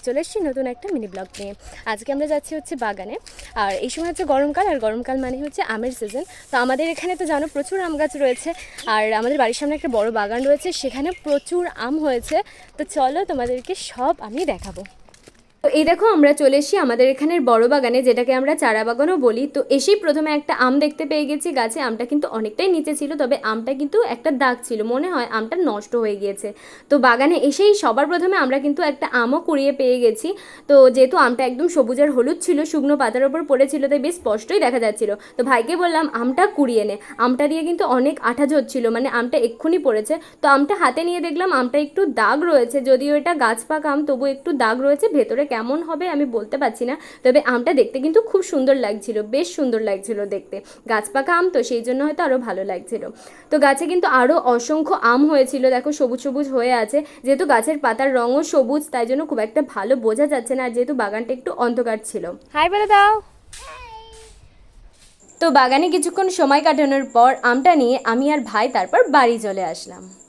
চলে এসেছি নতুন একটা মিনি ব্লগ নিয়ে। আজকে আমরা যাচ্ছি হচ্ছে বাগানে। আর এই সময় হচ্ছে গরমকাল, আর গরমকাল মানে হচ্ছে আমের সিজন। তো আমাদের এখানে তো জানো প্রচুর আম গাছ রয়েছে, আর আমাদের বাড়ির সামনে একটা বড় বাগান রয়েছে, সেখানে প্রচুর আম হয়েছে। তো চলো তোমাদেরকে সব আমি দেখাবো। তো এই দেখো আমরা চলে এসেছি আমাদের এখানের বড় বাগানে, যেটাকে আমরা চারা বাগানও বলি। তো এসেই প্রথমে একটা আম দেখতে পেয়ে গেছি গাছে। আমটা কিন্তু অনেকটাই নিচে ছিল, তবে আমটা কিন্তু একটা দাগ ছিল, মনে হয় আমটা নষ্ট হয়ে গিয়েছে। তো বাগানে এসেই সবার প্রথমে আমরা কিন্তু একটা আমও কুড়িয়ে পেয়ে গেছি। তো যেহেতু আমটা একদম সবুজ আর হলুদ ছিল, শুকনো পাতার ওপর পড়েছিল, তাই বেশ স্পষ্টই দেখা যাচ্ছিল। তো ভাইকে বললাম আমটা কুড়িয়ে নে। আমটা দিয়ে কিন্তু অনেক আঠা ঝরছিল, মানে আমটা এক্ষুনি পড়েছে। তো আমটা হাতে নিয়ে দেখলাম আমটা একটু দাগ রয়েছে, যদিও এটা গাছ পাকা আম, তবু একটু দাগ রয়েছে। ভেতরে কেমন হবে আমি বলতে পারছি না, তবে আমটা দেখতে কিন্তু খুব সুন্দর লাগছিল, বেশ সুন্দর লাগছিল দেখতে। গাছ পাকা আম তো সেই জন্য হয়তো আরও ভালো লাগছিল। তো গাছে কিন্তু আরও অসংখ্য আম হয়েছিল, দেখো সবুজ সবুজ হয়ে আছে। যেহেতু গাছের পাতার রঙও সবুজ, তাই জন্য খুব একটা ভালো বোঝা যাচ্ছে না, আর যেহেতু বাগানটা একটু অন্ধকার ছিল। হাই বলে দাও। তো বাগানে কিছুক্ষণ সময় কাটানোর পর আমটা নিয়ে আমি আর ভাই তারপর বাড়ি চলে আসলাম।